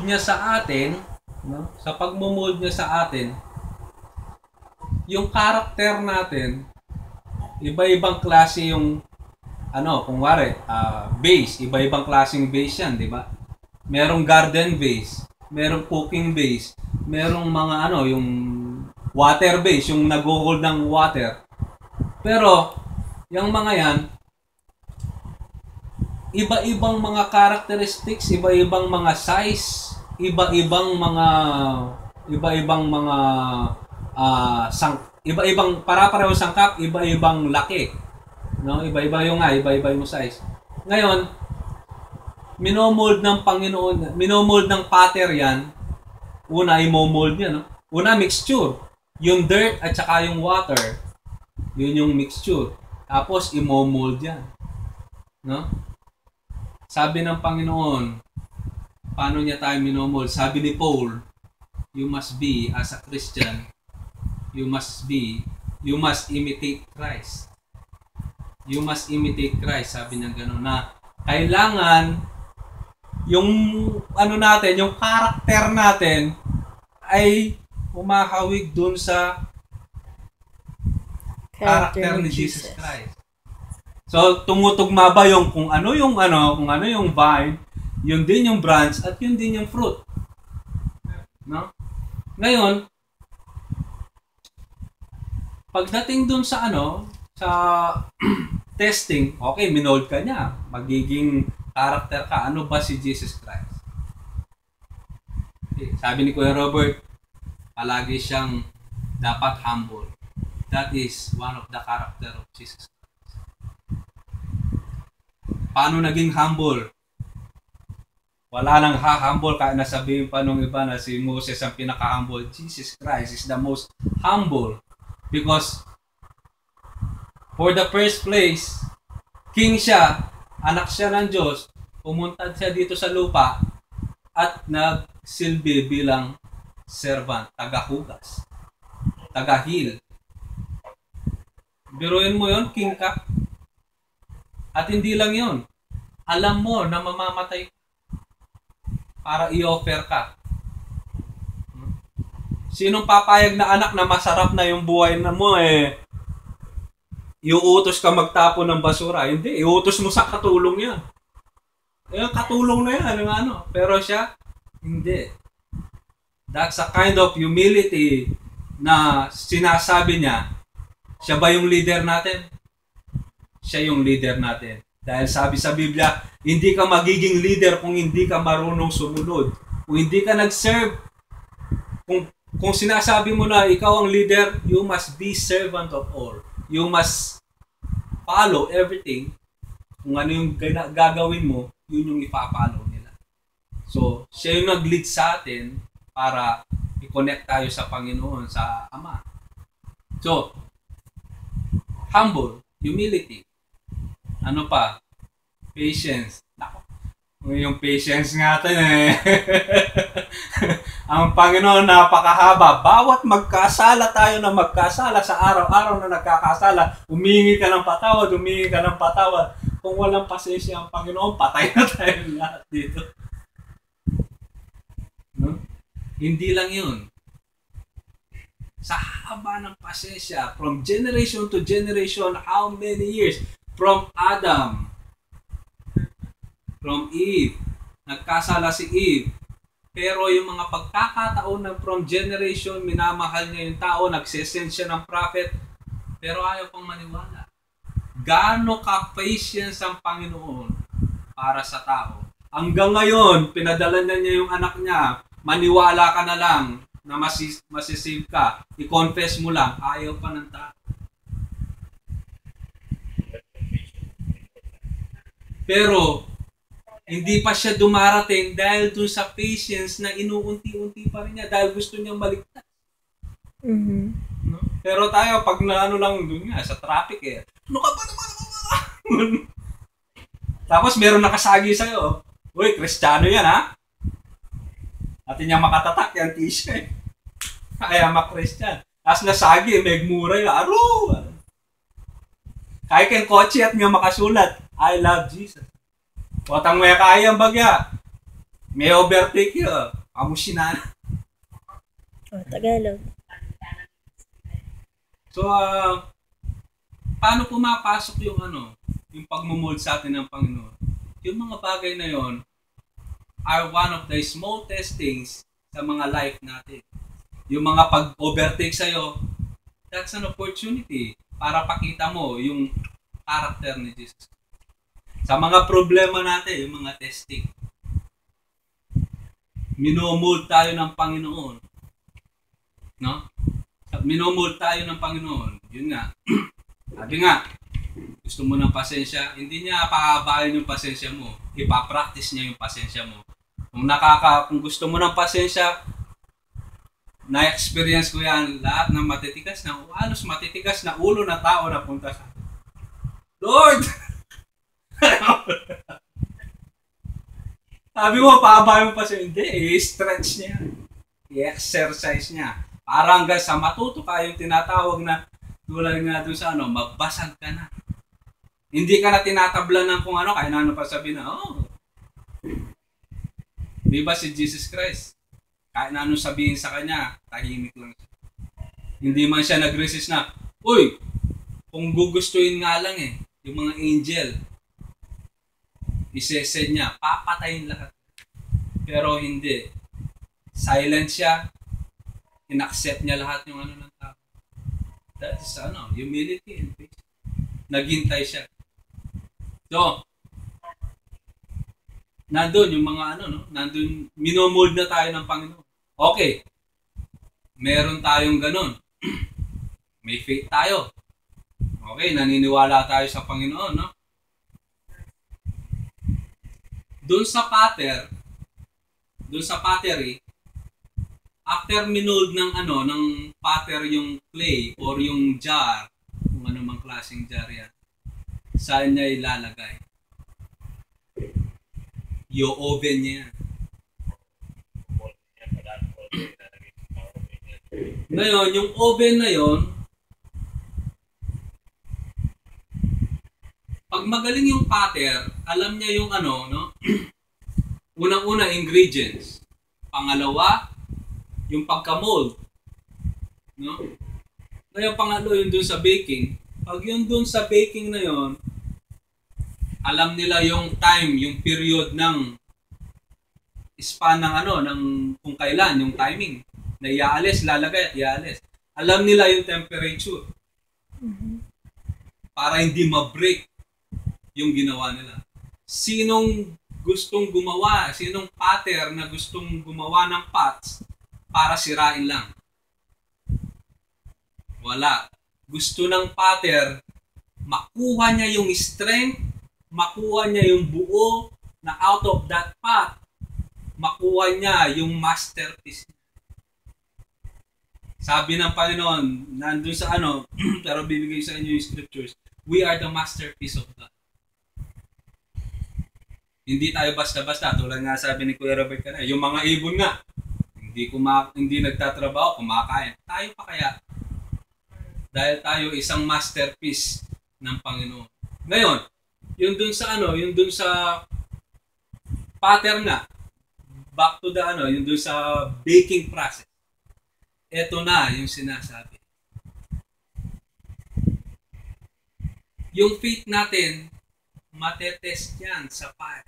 niya sa atin, no? Sa pagmo-mold niya sa atin, yung karakter natin, iba-ibang klase yung kung wari, base, iba-ibang klaseng base yan, di ba? Merong garden base, merong cooking base, merong mga yung water base, yung nag-hold ng water. Pero, yung mga yan, iba-ibang mga characteristics, iba-ibang mga size, iba-ibang mga iba-ibang para-pareho sangkap, iba-ibang laki. No, iba-iba yung size. Ngayon, minomold ng Panginoon, minomold ng Pater yan. Una, imo-mold niya, no? Una, mixture. Yung dirt at saka yung water, yun yung mixture. Tapos, imo-mold yan. No? Sabi ng Panginoon, paano niya tayo minomold? Sabi ni Paul, you must be, as a Christian, you must imitate Christ. You must imitate Christ. Sabi niya gano'n na kailangan yung natin, yung karakter natin ay umahawig dun sa karakter ni Jesus Christ. So, tumutugma ba yung kung ano yung vine, yun din yung branch, at yun din yung fruit. No? Ngayon, pagdating dun sa sa testing, okay, minold ka niya. Magiging karakter ka. Ano ba si Jesus Christ? Okay, sabi ni Kuya Robert, palagi siyang dapat humble. That is one of the character of Jesus Christ. Paano naging humble? Wala nang humble kaya nasabihin pa nung iba na si Moses ang pinaka-humble. Jesus Christ is the most humble because for the first place, king siya, anak siya ng Diyos, pumuntad siya dito sa lupa at nagsilbi bilang servant, taga-hugas, taga-heal. Biruin mo yon, king ka. At hindi lang yon, alam mo na mamamatay para i-offer ka. Sinong papayag na anak na masarap na yung buhay na mo iuutos ka magtapon ng basura? Hindi, iuutos mo sa katulong yan. Katulong na yan, Pero siya, hindi. That's a kind of humility na sinasabi niya, siya ba yung leader natin? Siya yung leader natin. Dahil sabi sa Biblia, hindi ka magiging leader kung hindi ka marunong sumunod. Kung hindi ka nag-serve, kung sinasabi mo na ikaw ang leader, you must be servant of all. You must follow everything. Kung ano yung gagawin mo, yun yung ipapalo nila. So, siya yung nag-lead sa atin para i-connect tayo sa Panginoon, sa Ama. So, humble, humility. Ano pa? Patience. Nako. Yung patience nga natin Ang Panginoon napakahaba. Bawat magkasala tayo na magkasala sa araw-araw na nagkakasala, humingi ka ng patawad. Kung walang pasensya ang Panginoon, patay na tayo lahat dito. No? Hindi lang yun. Sa haba ng pasensya, from generation to generation, how many years? From Adam, from Eve, nagkasala si Eve. Pero yung mga pagkakataon ng from generation, minamahal niya yung tao, nagsesend siya ng prophet, pero ayaw pang maniwala. Gaano ka-patience ang Panginoon para sa tao. Hanggang ngayon, pinadala na niya yung anak niya, maniwala ka na lang na masisave ka, i-confess mo lang, ayaw pa ng tao. Pero, hindi pa siya dumarating dahil dun sa patience na inuunti-unti pa rin niya dahil gusto niyang maligtas. Mm-hmm. No? Pero tayo, pag lang dun nga, sa traffic ano ka ba naman? Tapos meron nakasagi sa'yo. Uy, Kristiyano yan ha? Atin niya makatatak yan t-shirt. Kaya makristiyan. Tapos nasagi, megmura yung aro. Kaya kang kotse at nga makasulat, I love Jesus. Watang may kayang bagya. May overtake yun. Kamusinan. Tagalog. So, paano pumapasok yung yung pagmumold sa atin ng Panginoon? Yung mga bagay na yon are one of the smallest things sa mga life natin. Yung mga pag-overtake sa'yo, that's an opportunity para pakita mo yung character ni Jesus. Sa mga problema natin, yung mga testing, minomold tayo ng Panginoon. No? Minomold tayo ng Panginoon. Yun nga. Sabi nga, gusto mo ng pasensya, hindi niya pahabain yung pasensya mo. Ipapractice niya yung pasensya mo. Kung gusto mo ng pasensya, na-experience ko yan, lahat ng halos matitigas na ulo na tao na punta sa Lord! Sabi mo, pahabain mo pasensya. Hindi, i-stretch niya. I-exercise niya. Para hanggang sa matuto ka yung tinatawag na tulad nga doon sa magbasag ka na. Hindi ka na tinatablan ng kung kaya na pa sabihin na, di ba si Jesus Christ? Kahit na sabihin sa kanya, tahimik lang siya. Hindi man siya nag-resist na, uy, kung gugustuhin nga lang yung mga angel, isesend niya, papatayin lahat. Pero hindi. Silent siya, in-accept niya lahat yung ng tao. That is humility and patience. Naghintay siya. So, nandun yung mga nandun, minomold na tayo ng Panginoon. Okay. Meron tayong ganun. May faith tayo. Okay, naniniwala tayo sa Panginoon, no? Doon sa pottery, after minold ng pattern yung clay or yung jar, kung ano mang klaseng jar yan, saan niya ilalagay? Yung oven niya. Ngayon, yung oven na yon, pag magaling yung pattern, alam niya yung unang-una ingredients. Pangalawa, yung pagka-mold. No? Ngayon, pangatlo yung dun sa baking. Pag yung dun sa baking na yon, alam nila yung time, yung period ng span ng kung kailan, yung timing. Na iaalis, lalagay at iaalis. Alam nila yung temperature. Para hindi ma-break yung ginawa nila. Sinong gustong gumawa, sinong pattern na gustong gumawa ng pots para sirain lang? Wala. Gusto ng pattern, makuha niya yung strength, makuha niya yung buo na out of that pot, makuha niya yung masterpiece. Sabi ng Panginoon, nandun sa pero bibigay sa inyo yung scriptures, we are the masterpiece of God. Hindi tayo basta-basta, tulad nga sabi ni Kuya Robert kanina, yung mga ibon nga, hindi nagtatrabaho, kumakain. Tayo pa kaya? Dahil tayo isang masterpiece ng Panginoon. Ngayon, yung dun sa pattern nga, back to the yung dun sa baking process. Ito na yung sinasabi. Yung faith natin, matetest yan sa fire.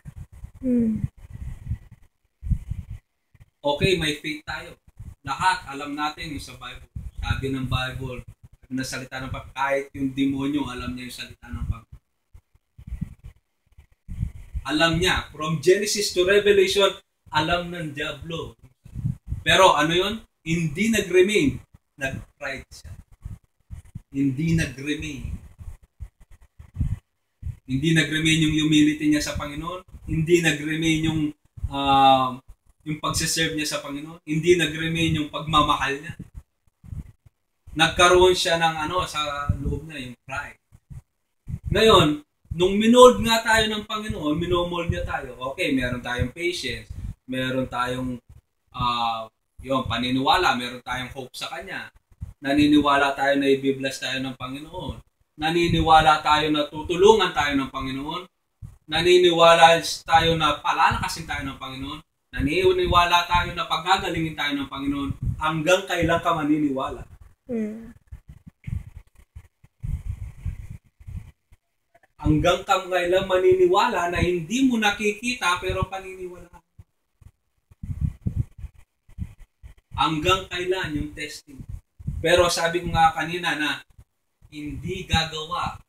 Okay, may faith tayo. Lahat, alam natin yung sa Bible. Sabi ng Bible, na salita ng Panginoon, kahit yung demonyo, alam niya yung salita ng Panginoon. Alam niya, from Genesis to Revelation, alam ng Diablo. Pero yun? Hindi nag-remain. Nag-pride siya. Hindi nag-remain. Hindi nag-remain yung humility niya sa Panginoon. Hindi nag-remain yung pagsiserve niya sa Panginoon. Hindi nag-remain yung pagmamahal niya. Nagkaroon siya ng sa loob niya, yung pride. Ngayon, nung minold nga tayo ng Panginoon, minomold niya tayo. Okay, meron tayong patience, meron tayong paniniwala, meron tayong hope sa Kanya. Naniniwala tayo na i-bless tayo ng Panginoon. Naniniwala tayo na tutulungan tayo ng Panginoon. Naniniwala tayo na palalakasin tayo ng Panginoon. Naniniwala tayo na pagagalingin tayo ng Panginoon. Hanggang kailan ka maniniwala? Hanggang kailan maniniwala na hindi mo nakikita pero paniniwala? Hanggang kailan yung testing? Pero sabi ko nga kanina na hindi gagawa